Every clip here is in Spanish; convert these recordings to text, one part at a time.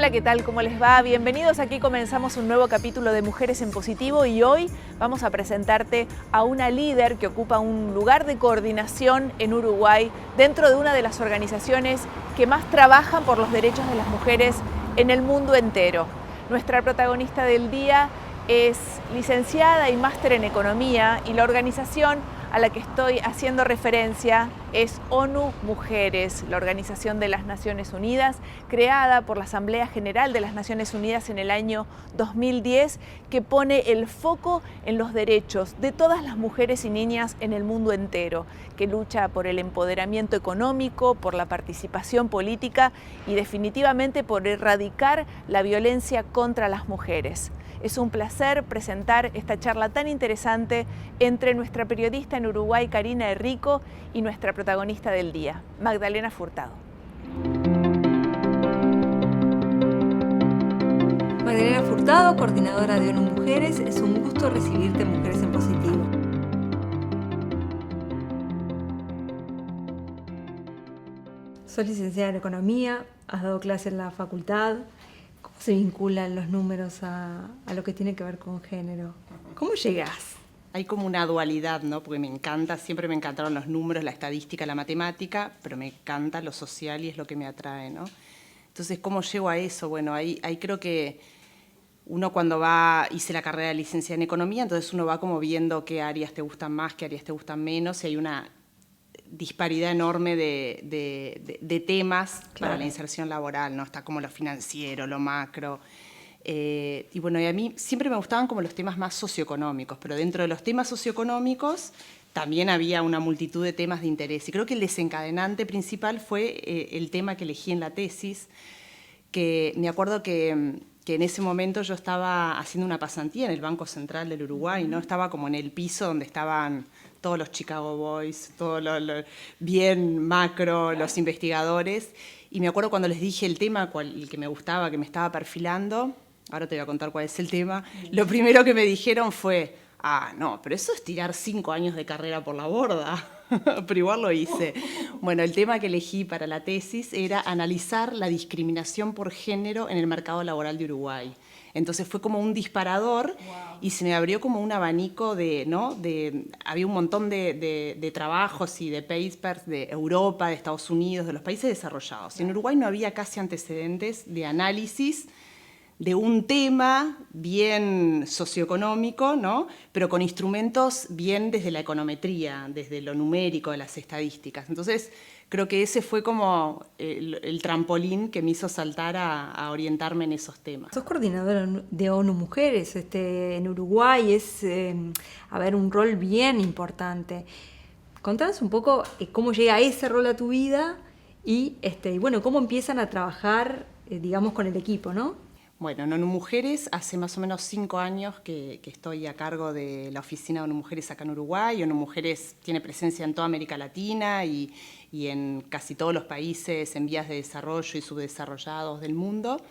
Hola, ¿qué tal? ¿Cómo les va? Bienvenidos. Aquí comenzamos un nuevo capítulo de Mujeres en Positivo y hoy vamos a presentarte a una líder que ocupa un lugar de coordinación en Uruguay dentro de una de las organizaciones que más trabajan por los derechos de las mujeres en el mundo entero. Nuestra protagonista del día es licenciada y máster en Economía y la organización a la que estoy haciendo referencia es ONU Mujeres, la Organización de las Naciones Unidas, creada por la Asamblea General de las Naciones Unidas en el año 2010, que pone el foco en los derechos de todas las mujeres y niñas en el mundo entero, que lucha por el empoderamiento económico, por la participación política y definitivamente por erradicar la violencia contra las mujeres. Es un placer presentar esta charla tan interesante entre nuestra periodista en Uruguay, Karina Errico, y nuestra protagonista del día, Magdalena Furtado. Magdalena Furtado, coordinadora de ONU Mujeres, es un gusto recibirte en Mujeres en Positivo. Sos licenciada en Economía, has dado clases en la facultad. ¿Cómo se vinculan los números a lo que tiene que ver con género? ¿Cómo llegás? Hay como una dualidad, ¿no? Porque me encanta, siempre me encantaron los números, la estadística, la matemática, pero me encanta lo social y es lo que me atrae, ¿no? Entonces, ¿cómo llego a eso? Bueno, ahí creo que uno cuando hice la carrera de licenciada en Economía, entonces uno va como viendo qué áreas te gustan más, qué áreas te gustan menos, y hay una disparidad enorme de temas para la inserción laboral, ¿no? Está como lo financiero, lo macro. Y bueno, y a mí siempre me gustaban como los temas más socioeconómicos, pero dentro de los temas socioeconómicos también había una multitud de temas de interés. Y creo que el desencadenante principal fue el tema que elegí en la tesis, que me acuerdo que en ese momento yo estaba haciendo una pasantía en el Banco Central del Uruguay, ¿no? Estaba como en el piso donde estaban todos los Chicago Boys, todo lo bien macro, los investigadores. Y me acuerdo cuando les dije el tema, el que me gustaba, que me estaba perfilando, ahora te voy a contar cuál es el tema, lo primero que me dijeron fue, no, pero eso es tirar 5 años de carrera por la borda. Pero igual lo hice. Bueno, el tema que elegí para la tesis era analizar la discriminación por género en el mercado laboral de Uruguay. Entonces fue como un disparador y se me abrió como un abanico había un montón de trabajos y de papers de Europa, de Estados Unidos, de los países desarrollados. Y en Uruguay no había casi antecedentes de análisis de un tema bien socioeconómico, ¿no? Pero con instrumentos bien desde la econometría, desde lo numérico, de las estadísticas. Entonces, creo que ese fue como el trampolín que me hizo saltar a orientarme en esos temas. Sos coordinadora de ONU Mujeres en Uruguay, es un rol bien importante. Contanos un poco cómo llega ese rol a tu vida y bueno, cómo empiezan a trabajar, digamos, con el equipo, ¿no? Bueno, en ONU Mujeres hace más o menos 5 años que estoy a cargo de la oficina de ONU Mujeres acá en Uruguay. ONU Mujeres tiene presencia en toda América Latina y en casi todos los países en vías de desarrollo y subdesarrollados del mundo.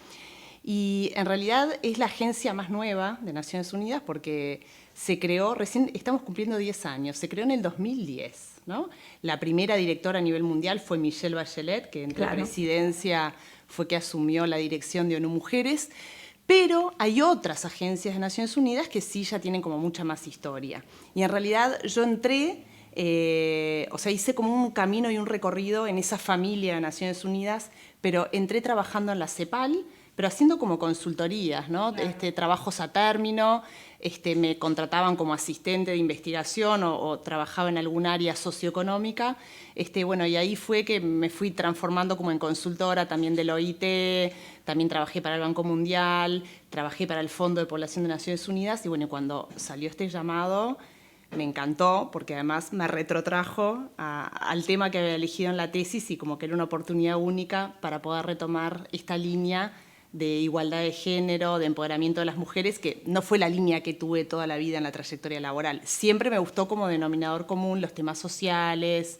Y en realidad es la agencia más nueva de Naciones Unidas porque se creó, recién estamos cumpliendo 10 años, se creó en el 2010, ¿no? La primera directora a nivel mundial fue Michelle Bachelet, que entre la presidencia fue que asumió la dirección de ONU Mujeres, pero hay otras agencias de Naciones Unidas que sí ya tienen como mucha más historia. Y en realidad yo entré, hice como un camino y un recorrido en esa familia de Naciones Unidas, pero entré trabajando en la CEPAL, pero haciendo como consultorías, ¿no? Trabajos a término, me contrataban como asistente de investigación o trabajaba en algún área socioeconómica. Y ahí fue que me fui transformando como en consultora también del OIT, también trabajé para el Banco Mundial, trabajé para el Fondo de Población de Naciones Unidas y bueno, cuando salió este llamado me encantó porque además me retrotrajo al tema que había elegido en la tesis y como que era una oportunidad única para poder retomar esta línea de igualdad de género, de empoderamiento de las mujeres, que no fue la línea que tuve toda la vida en la trayectoria laboral. Siempre me gustó como denominador común los temas sociales,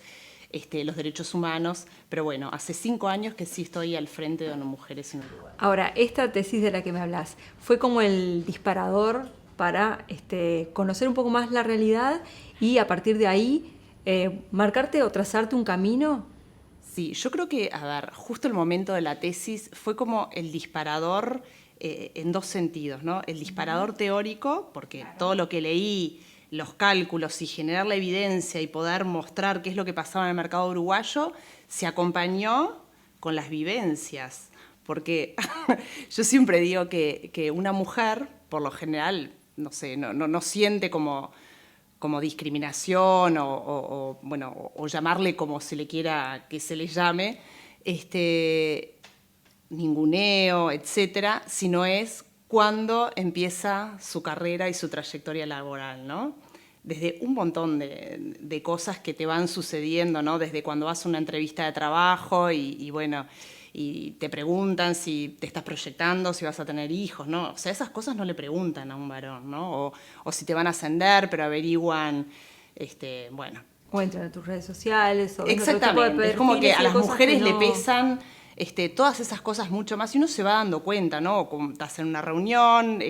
los derechos humanos, pero bueno, hace 5 años que sí estoy al frente de ONU Mujeres en Uruguay. Ahora, esta tesis de la que me hablas, ¿fue como el disparador para conocer un poco más la realidad y a partir de ahí marcarte o trazarte un camino? Sí, yo creo que, a ver, justo el momento de la tesis fue como el disparador en dos sentidos, ¿no? El disparador teórico, porque todo lo que leí, los cálculos y generar la evidencia y poder mostrar qué es lo que pasaba en el mercado uruguayo, se acompañó con las vivencias. Porque yo siempre digo que una mujer, por lo general, no sé, no siente como discriminación o llamarle como se le quiera que se le llame, ninguneo, etcétera, sino es cuando empieza su carrera y su trayectoria laboral, ¿no? Desde un montón de cosas que te van sucediendo, ¿no? Desde cuando vas a una entrevista de trabajo y te preguntan si te estás proyectando, si vas a tener hijos, ¿no? O sea, esas cosas no le preguntan a un varón, ¿no? O si te van a ascender, pero averiguan, bueno. O entran a tus redes sociales. O exactamente, es como que a las mujeres le pesan todas esas cosas mucho más y uno se va dando cuenta, ¿no? Como estás en una reunión,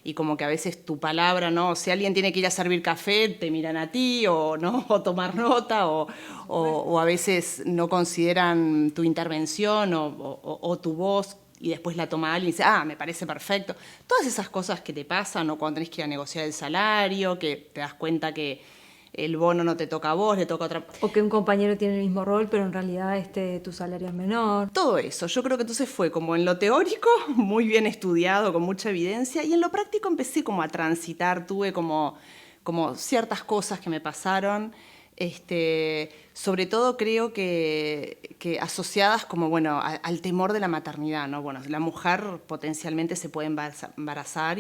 y como que a veces tu palabra, ¿no? Si alguien tiene que ir a servir café, te miran a ti, o, ¿no? O tomar nota, o a veces no consideran tu intervención o tu voz, y después la toma alguien y dice, me parece perfecto. Todas esas cosas que te pasan, ¿no? Cuando tenés que ir a negociar el salario, que te das cuenta que el bono no te toca a vos, le toca a otra. O que un compañero tiene el mismo rol, pero en realidad tu salario es menor. Todo eso, yo creo que entonces fue como en lo teórico, muy bien estudiado, con mucha evidencia, y en lo práctico empecé como a transitar, tuve como ciertas cosas que me pasaron, sobre todo creo que asociadas como, bueno, al temor de la maternidad, ¿no? Bueno, la mujer potencialmente se puede embarazar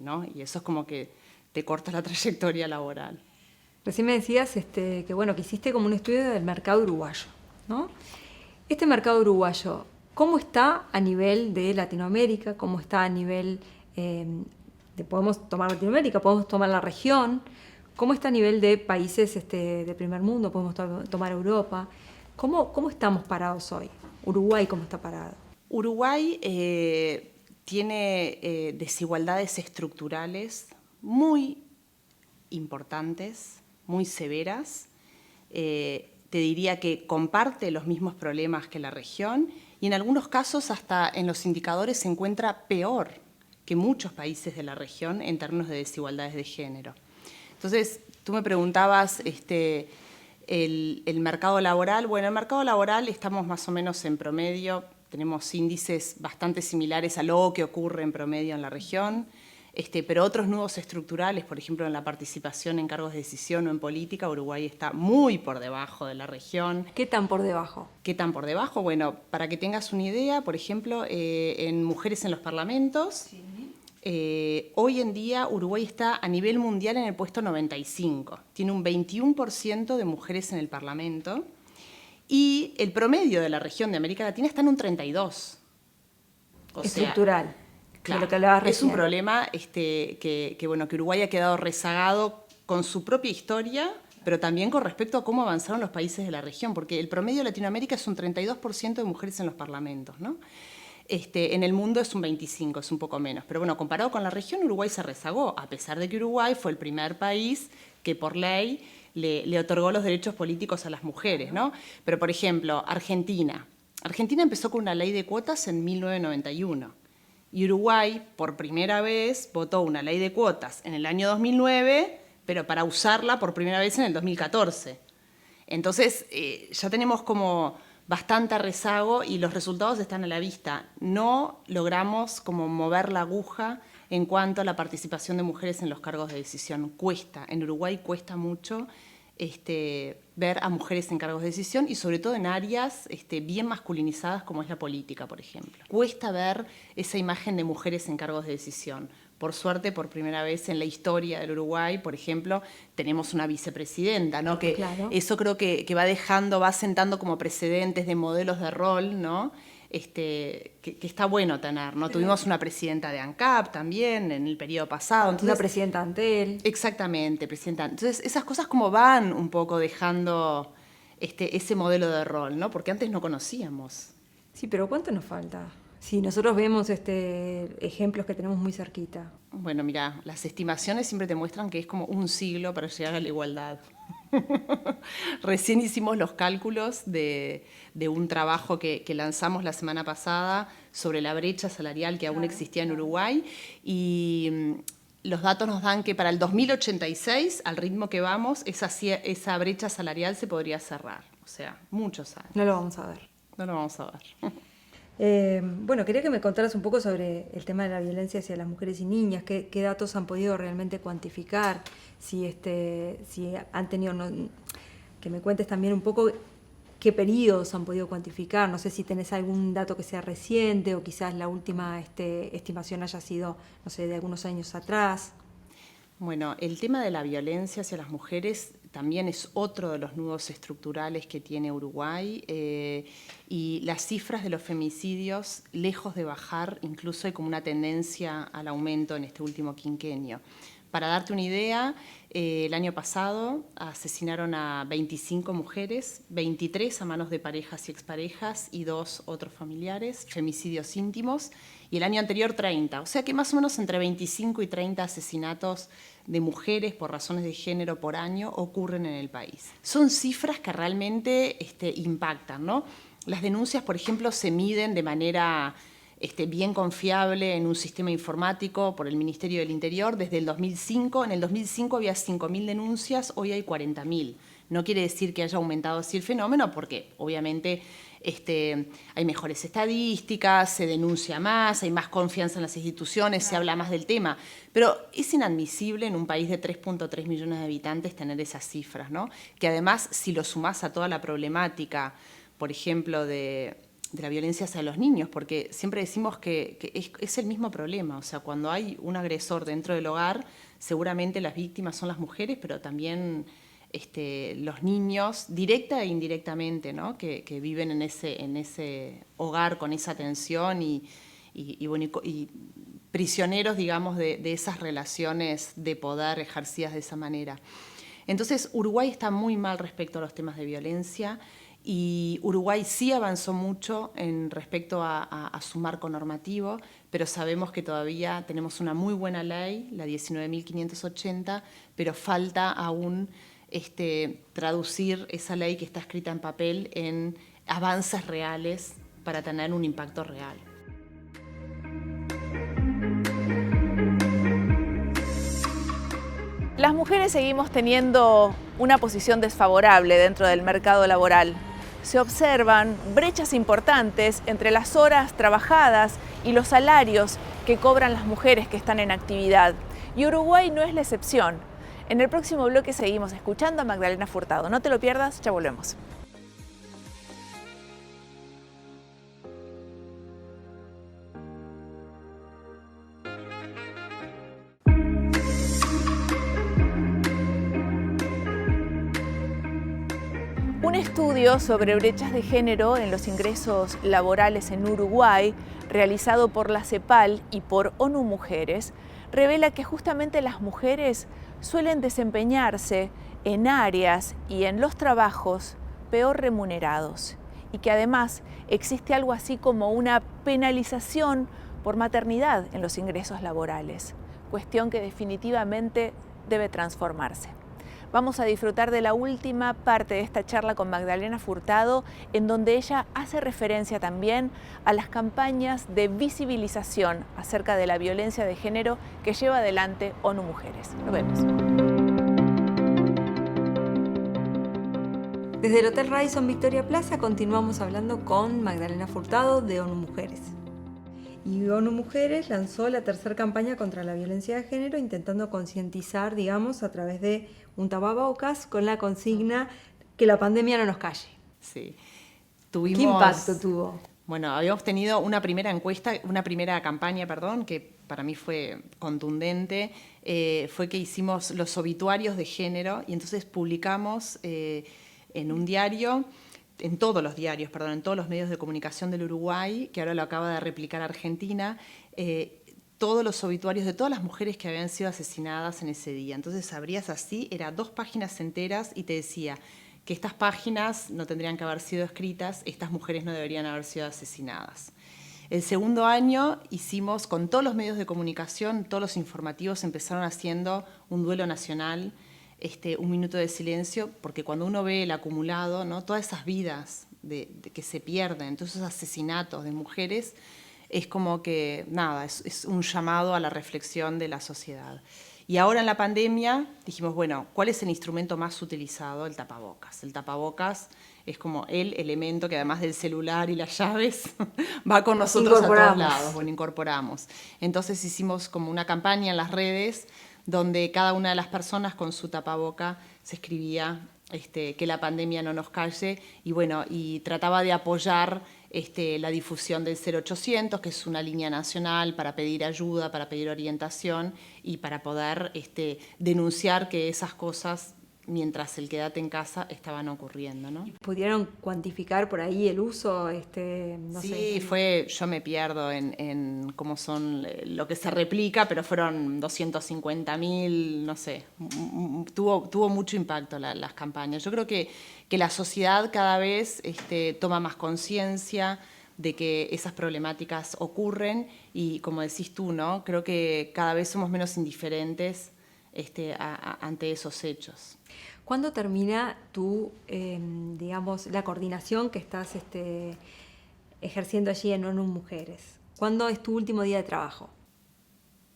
¿no? Y eso es como que te corta la trayectoria laboral. Recién me decías que hiciste como un estudio del mercado uruguayo, ¿no? Este mercado uruguayo, ¿cómo está a nivel de Latinoamérica? ¿Cómo está a nivel podemos tomar Latinoamérica, podemos tomar la región? ¿Cómo está a nivel de países de primer mundo? ¿Podemos tomar Europa? ¿Cómo estamos parados hoy? Uruguay, ¿cómo está parado? Uruguay tiene desigualdades estructurales muy importantes, muy severas. Te diría que comparte los mismos problemas que la región y en algunos casos hasta en los indicadores se encuentra peor que muchos países de la región en términos de desigualdades de género. Entonces, tú me preguntabas el mercado laboral. Bueno, el mercado laboral estamos más o menos en promedio, tenemos índices bastante similares a lo que ocurre en promedio en la región. Pero otros nudos estructurales, por ejemplo, en la participación en cargos de decisión o en política, Uruguay está muy por debajo de la región. ¿Qué tan por debajo? ¿Qué tan por debajo? Bueno, para que tengas una idea, por ejemplo, en mujeres en los parlamentos, hoy en día Uruguay está a nivel mundial en el puesto 95. Tiene un 21% de mujeres en el parlamento y el promedio de la región de América Latina está en un 32%. Estructural. Claro, es un problema que Uruguay ha quedado rezagado con su propia historia, pero también con respecto a cómo avanzaron los países de la región, porque el promedio de Latinoamérica es un 32% de mujeres en los parlamentos, ¿no? En el mundo es un 25%, es un poco menos. Pero bueno, comparado con la región, Uruguay se rezagó, a pesar de que Uruguay fue el primer país que por ley le otorgó los derechos políticos a las mujeres, ¿no? Pero, por ejemplo, Argentina. Argentina empezó con una ley de cuotas en 1991. Y Uruguay, por primera vez, votó una ley de cuotas en el año 2009, pero para usarla por primera vez en el 2014. Entonces, ya tenemos como bastante rezago y los resultados están a la vista. No logramos como mover la aguja en cuanto a la participación de mujeres en los cargos de decisión. Cuesta, en Uruguay cuesta mucho ver a mujeres en cargos de decisión y sobre todo en áreas bien masculinizadas como es la política, por ejemplo. Cuesta ver esa imagen de mujeres en cargos de decisión. Por suerte, por primera vez en la historia del Uruguay, por ejemplo, tenemos una vicepresidenta, ¿no? Que claro. Eso creo que va sentando como precedentes de modelos de rol, ¿no? Que está bueno tener, ¿no? Tuvimos una presidenta de ANCAP también en el periodo pasado. Entonces, una presidenta Antel. Exactamente, presidenta. Entonces, esas cosas como van un poco dejando ese modelo de rol, ¿no? Porque antes no conocíamos. Sí, pero ¿cuánto nos falta? Sí, nosotros vemos ejemplos que tenemos muy cerquita. Bueno, mira, las estimaciones siempre te muestran que es como un siglo para llegar a la igualdad. Recién hicimos los cálculos de un trabajo que lanzamos la semana pasada sobre la brecha salarial que aún existía en Uruguay y los datos nos dan que para el 2086, al ritmo que vamos, esa brecha salarial se podría cerrar. O sea, muchos años. No lo vamos a ver. No lo vamos a ver. Bueno, quería que me contaras un poco sobre el tema de la violencia hacia las mujeres y niñas, qué datos han podido realmente cuantificar, si han tenido, que me cuentes también un poco qué periodos han podido cuantificar, no sé si tenés algún dato que sea reciente o quizás la última estimación haya sido, no sé, de algunos años atrás. Bueno, el tema de la violencia hacia las mujeres también es otro de los nudos estructurales que tiene Uruguay y las cifras de los femicidios, lejos de bajar, incluso hay como una tendencia al aumento en este último quinquenio. Para darte una idea, el año pasado asesinaron a 25 mujeres, 23 a manos de parejas y exparejas y 2 otros familiares, femicidios íntimos, y el año anterior 30. O sea que más o menos entre 25 y 30 asesinatos de mujeres por razones de género por año ocurren en el país. Son cifras que realmente impactan, ¿no? Las denuncias, por ejemplo, se miden de manera bien confiable en un sistema informático por el Ministerio del Interior desde el 2005. En el 2005 había 5.000 denuncias, hoy hay 40.000. No quiere decir que haya aumentado así el fenómeno porque obviamente hay mejores estadísticas, se denuncia más, hay más confianza en las instituciones, se habla más del tema. Pero es inadmisible en un país de 3.3 millones de habitantes tener esas cifras, ¿no? Que además, si lo sumás a toda la problemática, por ejemplo, de la violencia hacia los niños, porque siempre decimos que es el mismo problema. O sea, cuando hay un agresor dentro del hogar, seguramente las víctimas son las mujeres, pero también los niños, directa e indirectamente, ¿no? que viven en ese hogar con esa tensión y prisioneros, digamos, de esas relaciones de poder ejercidas de esa manera. Entonces, Uruguay está muy mal respecto a los temas de violencia y Uruguay sí avanzó mucho en respecto a su marco normativo, pero sabemos que todavía tenemos una muy buena ley, la 19.580, pero falta aún traducir esa ley que está escrita en papel en avances reales para tener un impacto real. Las mujeres seguimos teniendo una posición desfavorable dentro del mercado laboral. Se observan brechas importantes entre las horas trabajadas y los salarios que cobran las mujeres que están en actividad. Y Uruguay no es la excepción. En el próximo bloque seguimos escuchando a Magdalena Furtado. No te lo pierdas, ya volvemos. Un estudio sobre brechas de género en los ingresos laborales en Uruguay, realizado por la CEPAL y por ONU Mujeres, revela que justamente las mujeres suelen desempeñarse en áreas y en los trabajos peor remunerados y que además existe algo así como una penalización por maternidad en los ingresos laborales, cuestión que definitivamente debe transformarse. Vamos a disfrutar de la última parte de esta charla con Magdalena Furtado, en donde ella hace referencia también a las campañas de visibilización acerca de la violencia de género que lleva adelante ONU Mujeres. Nos vemos. Desde el Hotel Radisson Victoria Plaza continuamos hablando con Magdalena Furtado de ONU Mujeres. Y ONU Mujeres lanzó la tercera campaña contra la violencia de género, intentando concientizar, digamos, a través de un tapabocas con la consigna que la pandemia no nos calle. Sí. ¿Qué impacto tuvo? Bueno, habíamos tenido una primera campaña, que para mí fue contundente, fue que hicimos los obituarios de género y entonces publicamos en un diario, en todos los medios de comunicación del Uruguay, que ahora lo acaba de replicar Argentina, todos los obituarios de todas las mujeres que habían sido asesinadas en ese día. Entonces abrías así, eran 2 páginas enteras y te decía que estas páginas no tendrían que haber sido escritas, estas mujeres no deberían haber sido asesinadas. El segundo año hicimos con todos los medios de comunicación, todos los informativos empezaron haciendo un duelo nacional un minuto de silencio, porque cuando uno ve el acumulado, ¿no? Todas esas vidas que se pierden, todos esos asesinatos de mujeres, es como que, nada, es un llamado a la reflexión de la sociedad. Y ahora en la pandemia dijimos, bueno, ¿cuál es el instrumento más utilizado? El tapabocas. El tapabocas es como el elemento que además del celular y las llaves va con nosotros a todos lados. Bueno, incorporamos. Entonces hicimos como una campaña en las redes donde cada una de las personas con su tapaboca se escribía que la pandemia no nos calle y bueno, y trataba de apoyar la difusión del 0800, que es una línea nacional para pedir ayuda, para pedir orientación y para poder denunciar que esas cosas, mientras el quédate en casa, estaban ocurriendo, ¿no? ¿Pudieron cuantificar por ahí el uso? No sí, sé. Yo me pierdo en cómo son lo que se replica, pero fueron 250.000, no sé, tuvo mucho impacto las campañas. Yo creo que la sociedad cada vez toma más conciencia de que esas problemáticas ocurren y, como decís tú, ¿no? Creo que cada vez somos menos indiferentes ante esos hechos. ¿Cuándo termina digamos, la coordinación que estás ejerciendo allí en ONU Mujeres? ¿Cuándo es tu último día de trabajo?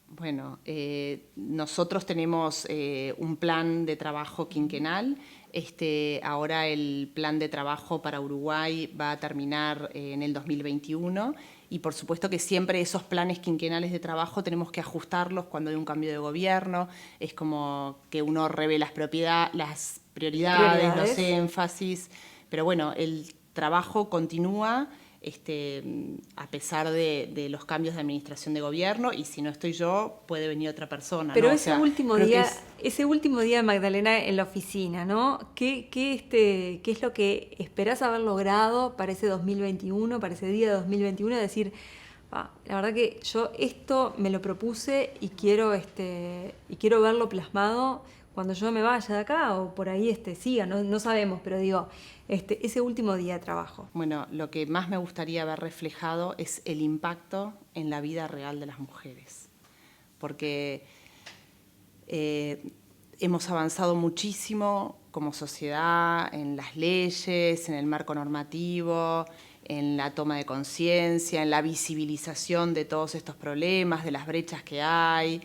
Bueno, nosotros tenemos un plan de trabajo quinquenal. Ahora el plan de trabajo para Uruguay va a terminar en el 2021 y por supuesto que siempre esos planes quinquenales de trabajo tenemos que ajustarlos cuando hay un cambio de gobierno. Es como que uno revé las prioridades, los énfasis, pero bueno, el trabajo continúa a pesar de los cambios de administración de gobierno y si no estoy yo, puede venir otra persona. Pero ¿no? ese último día de Magdalena en la oficina, ¿no? ¿Qué es lo que esperás haber logrado para ese 2021, para ese día de 2021? Decir, la verdad que yo esto me lo propuse y quiero verlo plasmado cuando yo me vaya de acá o por ahí siga, no sabemos, pero digo, ese último día de trabajo. Bueno, lo que más me gustaría ver reflejado es el impacto en la vida real de las mujeres, porque hemos avanzado muchísimo como sociedad en las leyes, en el marco normativo, en la toma de conciencia, en la visibilización de todos estos problemas, de las brechas que hay,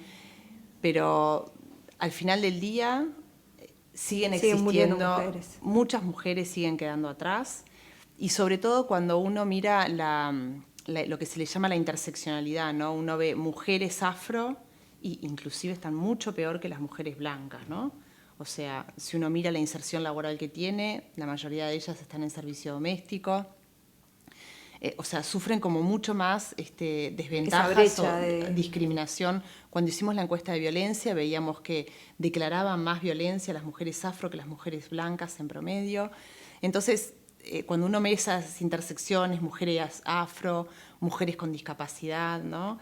pero al final del día siguen existiendo, muchas mujeres siguen quedando atrás y sobre todo cuando uno mira lo que se le llama la interseccionalidad, ¿no? Uno ve mujeres afro e inclusive están mucho peor que las mujeres blancas, ¿no? O sea, si uno mira la inserción laboral que tiene, la mayoría de ellas están en servicio doméstico. O sea, sufren como mucho más desventajas o discriminación. Cuando hicimos la encuesta de violencia veíamos que declaraban más violencia las mujeres afro que las mujeres blancas en promedio. Entonces, cuando uno ve esas intersecciones, mujeres afro, mujeres con discapacidad, ¿no?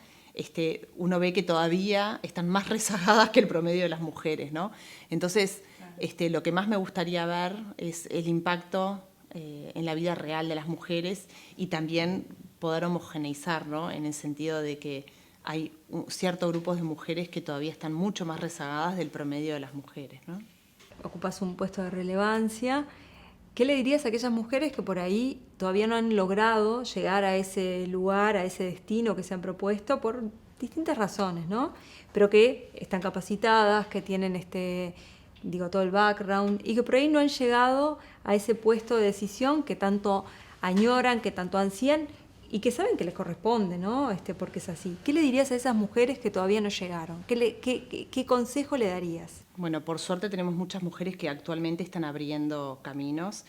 Uno ve que todavía están más rezagadas que el promedio de las mujeres, ¿no? Entonces, lo que más me gustaría ver es el impacto en la vida real de las mujeres y también poder homogeneizar, ¿no? En el sentido de que hay ciertos grupos de mujeres que todavía están mucho más rezagadas del promedio de las mujeres, ¿no? Ocupas un puesto de relevancia. ¿Qué le dirías a aquellas mujeres que por ahí todavía no han logrado llegar a ese lugar, a ese destino que se han propuesto por distintas razones, ¿no? Pero que están capacitadas, que tienen todo el background y que por ahí no han llegado a ese puesto de decisión que tanto añoran, que tanto ansían y que saben que les corresponde, ¿no? Porque es así. ¿Qué le dirías a esas mujeres que todavía no llegaron? ¿Qué consejo le darías? Bueno, por suerte tenemos muchas mujeres que actualmente están abriendo caminos.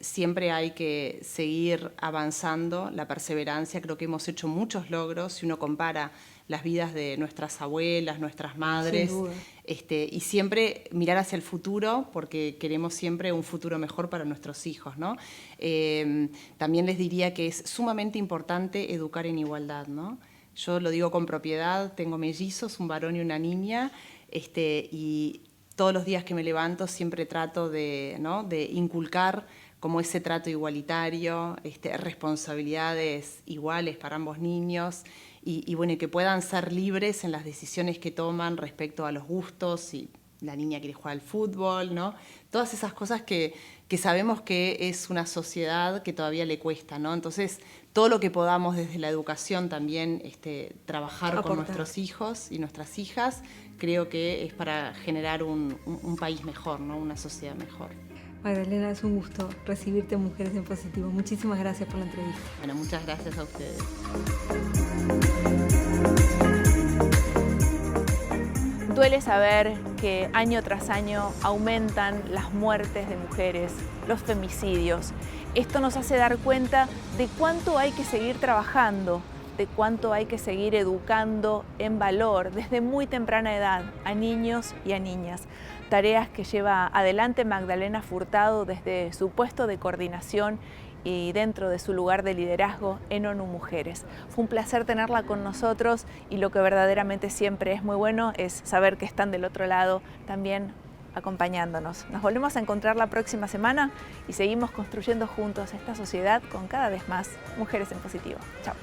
Siempre hay que seguir avanzando, la perseverancia. Creo que hemos hecho muchos logros. Si uno compara las vidas de nuestras abuelas, nuestras madres, y siempre mirar hacia el futuro, porque queremos siempre un futuro mejor para nuestros hijos, ¿no? También les diría que es sumamente importante educar en igualdad, ¿no? Yo lo digo con propiedad, tengo mellizos, un varón y una niña, y todos los días que me levanto siempre trato de inculcar como ese trato igualitario, responsabilidades iguales para ambos niños y bueno, que puedan ser libres en las decisiones que toman respecto a los gustos y la niña quiere jugar al fútbol, ¿no? Todas esas cosas que sabemos que es una sociedad que todavía le cuesta, ¿no? Entonces, todo lo que podamos desde la educación también trabajar con nuestros hijos y nuestras hijas, creo que es para generar un país mejor, ¿no? Una sociedad mejor. Magdalena, es un gusto recibirte en Mujeres en Positivo. Muchísimas gracias por la entrevista. Bueno, muchas gracias a ustedes. Duele saber que año tras año aumentan las muertes de mujeres, los femicidios. Esto nos hace dar cuenta de cuánto hay que seguir trabajando, de cuánto hay que seguir educando en valor desde muy temprana edad a niños y a niñas. Tareas que lleva adelante Magdalena Furtado desde su puesto de coordinación y dentro de su lugar de liderazgo en ONU Mujeres. Fue un placer tenerla con nosotros y lo que verdaderamente siempre es muy bueno es saber que están del otro lado también acompañándonos. Nos volvemos a encontrar la próxima semana y seguimos construyendo juntos esta sociedad con cada vez más mujeres en positivo. Chao.